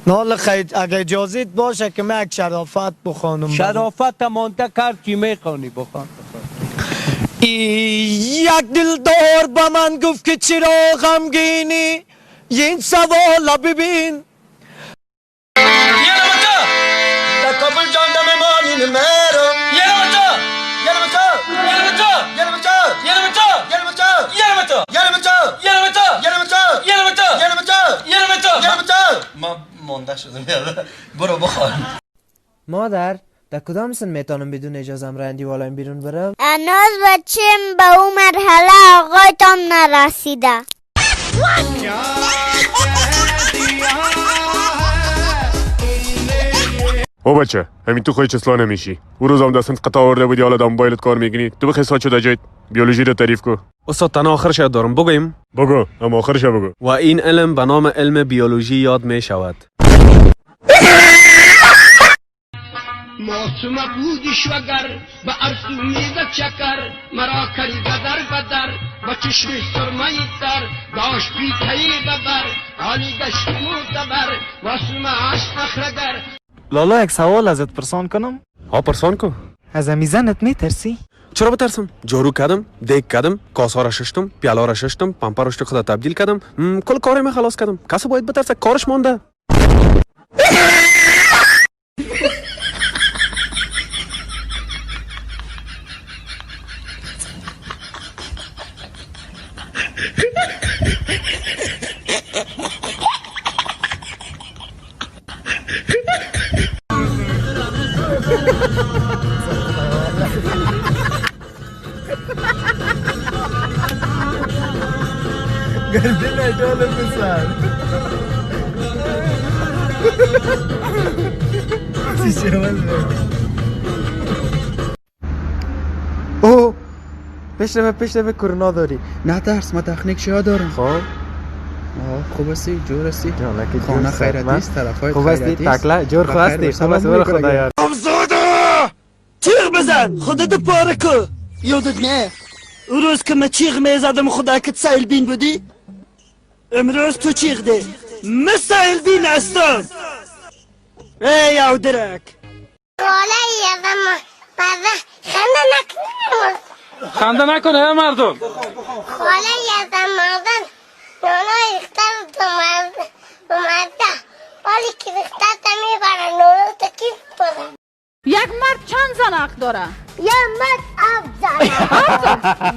نال خیلی اگه اجازت باشه که من یک شرافت بخوانم. شرافت مانده کرد که میخوانی بخوان. یک دلدار با من گفت که چرا غمگینی، این سوال ببین. ما مونده شدم. برو بخوان. مادر در کدام سن میتونم بدون اجازه رندی والایم بیرون برم؟ هنوز بچیم به اون مرحله آقایتان نرسیده. او بچه همین تو خودت اصلاح نمیشی. او روز هم دستت قطع آورده بودی حالا در موبایلت کار میکنی. تو بخی ساعت شده جایت بیولوژی رو تعریف کو. استاد تنها آخرش یاد دارم بگویم. بگو اما آخرش بگو. و این علم به نام علم بیولوژی یاد می شود. معصوم بودیش وگر به ارسو میزد چکر مرا کری بدر بدر با چشم سرمایی تر داشت بیتایی ببر حالی گشت موتبر معصوم عشق اخرگر. لالا یک سوال ازت پرسان کنم؟ ها پرسان کو. از میزنت میترسی؟ چرا بترسم؟ جارو کردم، دیگ کردم، کاسا را ششتم، پیالا را ششتم، پمپا را خدا تبدیل کردم، کل کار ما خلاص کردم. کسی باید بترسه؟ کارش مونده. گردن ایدال بسر چی شوال اوه پیش رو کرونا داری. نه ترس، ما تکنیک شیا دارم. خب خوب هستی؟ جور هستی؟ جانکه خانه خیرتی است، طرفای خوب هستی؟ تکله جور خوب هستی؟ خوب هستی برو خدایا. چیغ بزن خودت پاره که یادت نه اون روز که من چیغ میزدم خدا که سایل بین بودی، امروز تو چیغ ده من سایل بین هستم. ای او درک خاله یادم مزه خنده نکنه. خنده نکنه مردم. خاله یادم مزه نونا اختر تو مزه ولی که اختر تا میبره نونا تا کی بره. یک مرد چند زن حق داره؟ یک مرد 7 زن.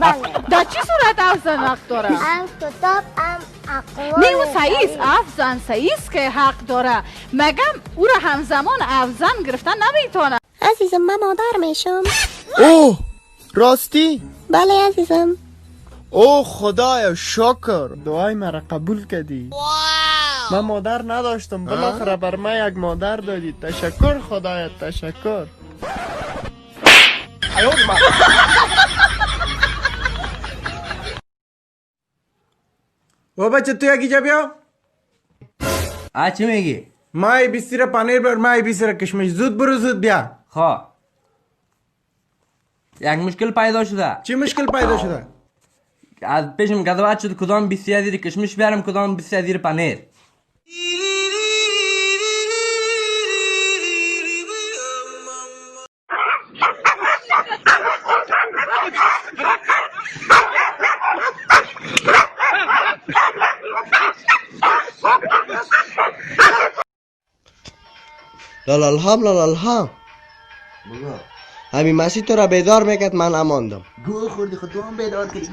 بله. در چی صورت 7 زن حق داره؟ ام کتاب ام اقوال. نه او صحیح است، 7 زن صحیح است که حق داره، مگم او را همزمان 7 زن گرفتن نمیتونه. عزیزم من مادر میشم. اوه راستی؟ بله عزیزم. اوه خدایا شکر دعای مرا قبول کردی. من مادر نداشتم بالاخره بر من یک مادر دادی. تشکر خدایا تشکر. او بچه تو یکی جا بیا. چی میگی؟ مای 20 را پنیر بر مای 20 را کشمش. زود برو زود بیا. خواه یک مشکل پیدا شده. چی مشکل پیدا شده؟ از پیشم قضاوت شد کدام 20 زیر کشمش بیارم کدام 20 زیر پنیر. لالالهام همین مسیح تو را بیدار میکرد من اماندم. گوه خوردی خود تو هم بیدار کردی.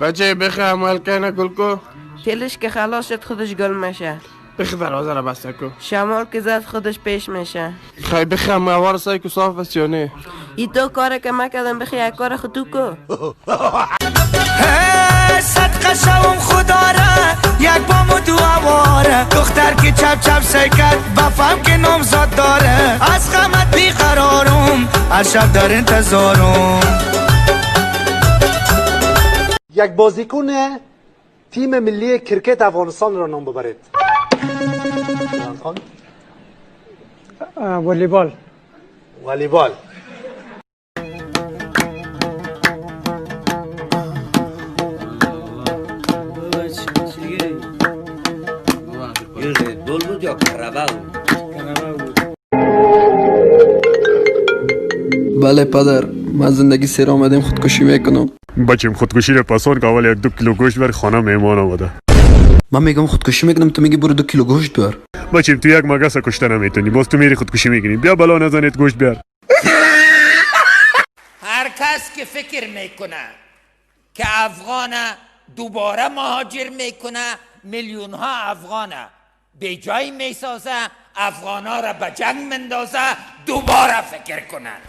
بچه بخی عمل که نکل کو. تلش که خلاص شد خودش گل میشه. بخی دروازه را بسته کو. شمال که زد خودش پیش میشه. خیلی بخی موار سای که صاف است یا نه. ای تو کاره که من کردم بخی یک کار خود تو کو. صدقه شوم خدا را یک بامو دو واره دختر که چپ چپ سیکت بفهم که نامزاد داره. از غمت بیقرارم هر شب در انتظارم. یک بازیکن تیم ملی کرکت افغانستان را نام ببرید. والیبال. والیبال. دول بله پدر، من زندگی سیر آمدیم خودکشی میکنم. بچیم خودکشی رو پسان که اول 1-2 کیلو گوشت بر خانه مهمان آمده. من میگم خودکشی میکنم، تو میگی برو 2 کیلو گوشت بیار. بچیم تو یک مگس کشته نمیتونی، باز تو میری خودکشی میکنی. بیا بلا نزنید گوشت بیار. هر کس که فکر میکنه که افغان دوباره مهاجر میکنه، میلیون ها افغان به جای میسازه، افغان ها را به جنگ مندازه، دوباره فکر کنن.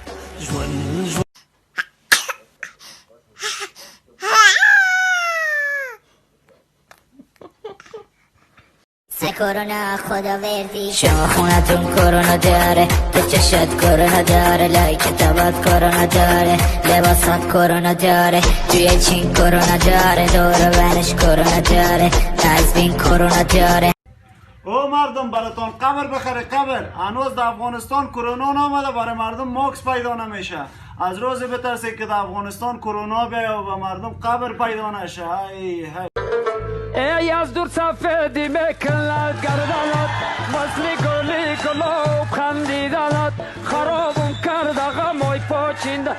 کرونا خدا وردی شما خونتون کرونا داره، تو چشت کرونا داره، لایک تبات کرونا داره، لباسات کرونا داره، توی چین کرونا داره، دور بنش کرونا داره، تزبین کرونا داره. او مردم براتون قبر بخره قبر. هنوز در افغانستان کرونا نامده، برای مردم ماکس پیدا نمیشه. از روز بترسید که در افغانستان کرونا بیا و مردم قبر پیدا نشه. ای از دور سفیدی میکند گردنت، مثل گلی گلاب خندیدنت، خرابم کرده غمای پاچینده،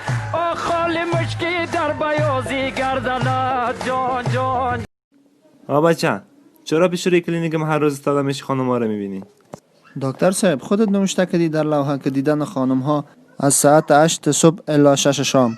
خالی مشکی در بیازی گردنت. جان جان آبا چند چرا پیش روی کلینیکم هر روز استاده میشی خانم ها رو میبینی؟ دکتر صاحب خودت نوشته کردی در لوحه که دیدن خانم ها از ساعت 8 صبح الی 6 شام.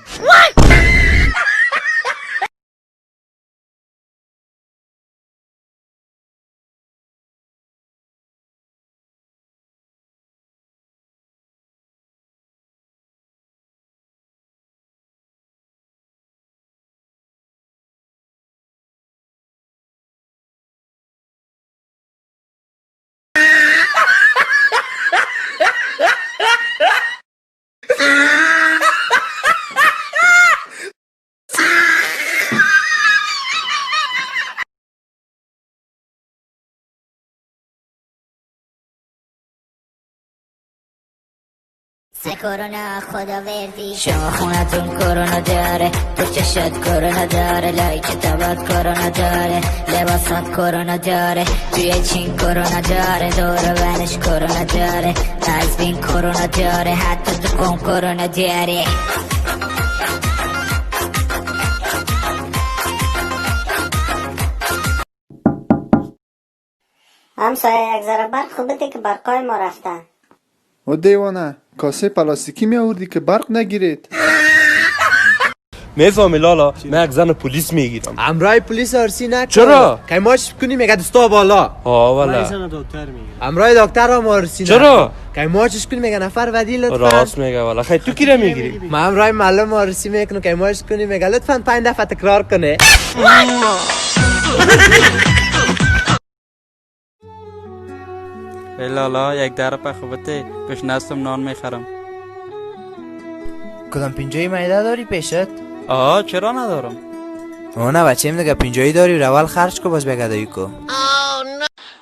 کرونا خدا وردی شما خونتون کرونا داره، تو چشت کرونا داره، لایک تبات کرونا داره، لباسات کرونا داره، توی چین کرونا داره، دور بنش کرونا داره، تزبین کرونا داره، حتی تو کن کرونا داره. همسایه یک ذره برق خوب بده که برقای ما رفتن. و دیوانه کاسه پلاستیکی می آوردی که برق نگیرید. میفهمی لالا، من یک زن پلیس میگیرم. امرای پلیس ارسی نکن. چرا؟ که ماش کنی میگه دستا بالا. والا من زن دکتر میگیرم. امرای دکتر هم ارسی نکن. چرا؟ که ماچش کنی میگه نفر ودی لطفا. راست میگه والا. خیلی تو کی را میگیری؟ من امرای معلم ارسی میکنم که ماش کنی میگه لطفا 5 دفعه تکرار کنه. لالا یک در پا خوبته پیش نستم نان میخرم. کدام پینجایی میده داری پیشت؟ چرا ندارم؟ نه بچه ام دیگه پینجایی داری رول خرج کو باز بگدایی کو.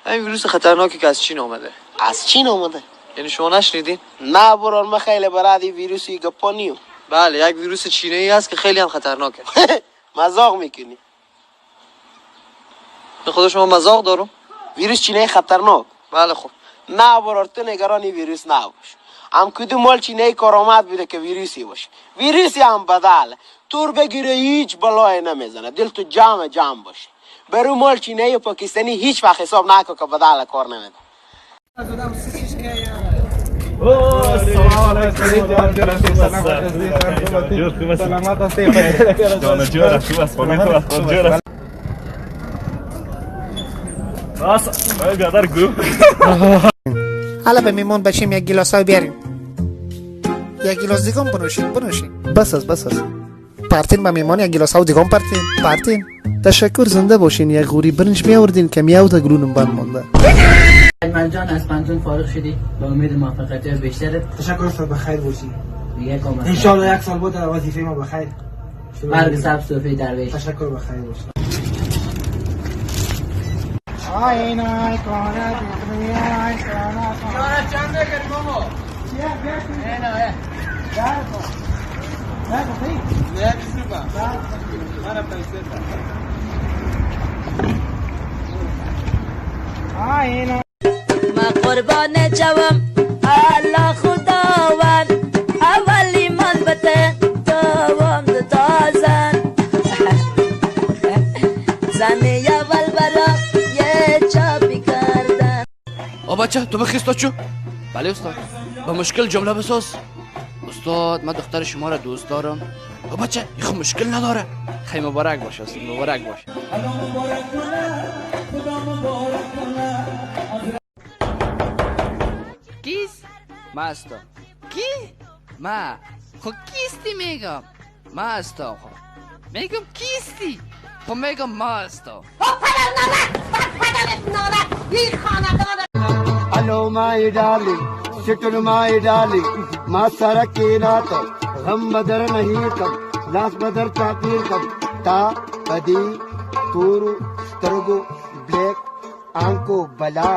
این ویروس خطرناکی که از چین آمده. از چین آمده؟ یعنی شما نشنیدین؟ نه بران ما خیلی برای ویروسی گپانیو. بله یک ویروس چینی هست که خیلی هم خطرناکه. مذاق میکنی؟ به خدا شما مذاق دارم؟ ویروس چینی خطرناک؟ بله خب. نه برار تو نگرانی ویروس نباش. هم کدوم مال چینی کارآمد بوده که ویروسی باشه. ویروسی هم بدل. تور بگیره هیچ بلای نمیزنه. دل تو جمع باشه. برو مال چینی و پاکستانی هیچ وقت حساب نکن که بدل کار نمیده. حالا به میمون بچیم یک گیلاس های بیاریم. یک گیلاس دیگم بنوشین. بس است. پارتین به میمون یک گیلاس ها دیگم پارتین. تشکر زنده باشین. یک غوری برنج می آوردین که میاو تا گلونم بند مونده. من جان از پنجون فارغ شدی با امید موفقیت بیشتر. تشکر استاد بخیر باشی. دیگه کاملا ان شاء الله یک سال بعد وظیفه ما بخیر. مرگ سبز توفی درویش. تشکر بخیر باشی. آینای کانه دنیای کانه کانه چند کردی مامو؟ نه ما قربان جوام الله خداوند اولی من بته دوام دو تازن زنی اول برا یه چاپی کردن. بچه تو بخیستا چو؟ بله استاد. با مشکل جمله بساز. استاد من دختر شما را دوست دارم. بچه یه خب مشکل نداره. خیلی مبارک باشه استاد، مبارک باشه. کیست؟ ما هستم. کی؟ ما. خب کیستی میگم؟ ما هستم. میگم کیستی؟ خب میگم ما هستم. Hello my darling, settle my darling, माँ सारा के रात, हम बदर नहीं कब, लाश बदर चापीर कब, ता कदी, तूरु, स्तरगो, ब्लैक, आंको बला.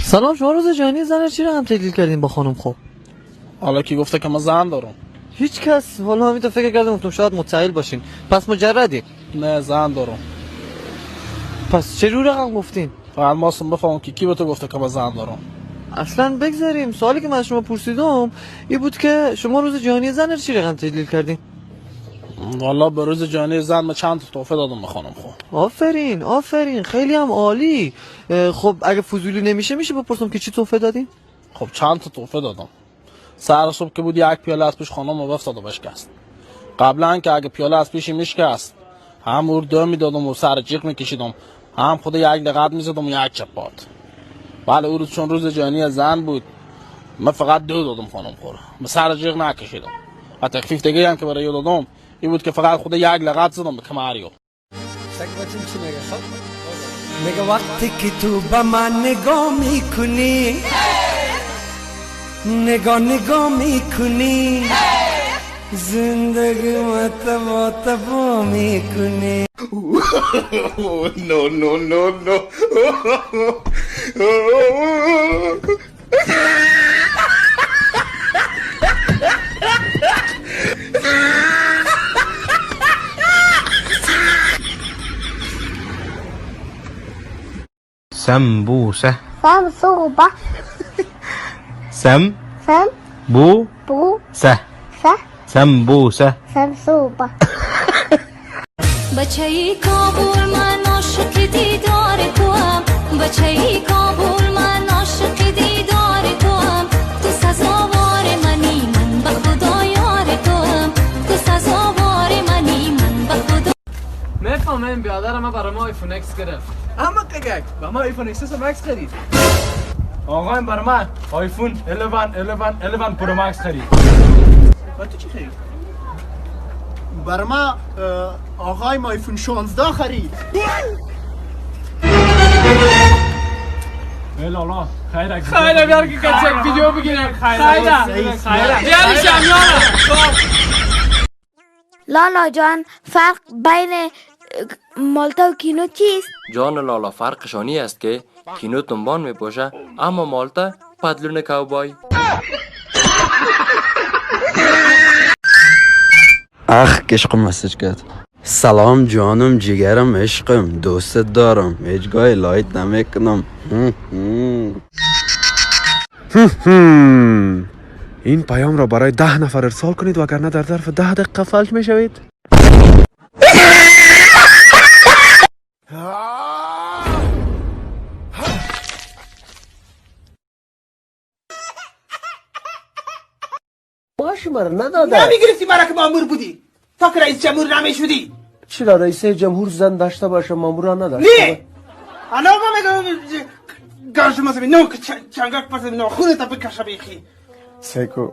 سلام، شما روز جهانی زن چی رو هم تحلیل کردین با خانم؟ خب حالا کی گفته که من زن دارم؟ هیچ کس. حالا همین تو فکر کردم گفتم شاید متعهل باشین. پس مجردی؟ نه زن دارم. پس چه جور رقم گفتین؟ فقط ماستم بفهمم که کی به تو گفته که من زن دارم. اصلا بگذاریم. سوالی که من از شما پرسیدم این بود که شما روز جهانی زن رو چی رقم تحلیل کردین؟ والا به روز جهانی زن من چند تا تحفه دادم به خانم. خب آفرین آفرین، خیلی هم عالی. خب اگه فضولی نمیشه میشه بپرسم که چی تحفه دادین؟ خب چند تا تحفه دادم. سر صبح که بود یک پیاله از پیش خانم رو بفرستاد و بشکست. قبلا که اگه پیاله از پیش میشکست هم اردو میدادم و سر جیغ میکشیدم، هم خود یک لغت میزدم و یک چپات. بله اون روز چون روز جهانی زن بود من فقط 2 دادم خانم خور، من سر جیغ نکشیدم. و تخفیف دیگه هم که برای دادم این بود که فقط خود یک لغت زدم به کمریو. میگه وقتی که تو با من نگاه میکنی، نگاه میکنی، زندگی متبا میکنی. No. سمبوسة صوبة سمبوسة صوبة بچه‌ی کابل من عاشق دیدار توام، بچه‌ی کابل من عاشق دیدار توام، تو سزاوار منی من به خدا یار توام، تو سزاوار منی من به خدا. میفهمم بیادر ما برای ما آیفون اکس گرفت. اما قگک با ما آیفون اکس مکس خرید. آقایم برای من آیفون 11 پرو مکس خرید. با تو چی خرید؟ برای من آقایم آیفون 16 خرید. لالا خیره بیار که کچک ویدیو بگیرم. خیره لالا جان فرق بین مالتا و کینو چیست؟ جان لالا فرقشانی است که کینو تنبان می پوشه اما مالتا پدلون کوبای. کشقم مسیج کرد. سلام جانم جیگرم عشقم دوست دارم هیچگاه لایت نمیکنم. این پیام را برای 10 نفر ارسال کنید وگرنه در ظرف 10 دقیقه فلج میشوید. باش مر نداده نمیگرفتی برای که مامور بودی تا که رئیس جمهور نمیشودی. چرا رئیس جمهور زن داشته باشه مامور نداشته؟ نه انا ما میگم گاش مزمی نو که چنگک پس نو خونه تا بکشه بیخی. سیکو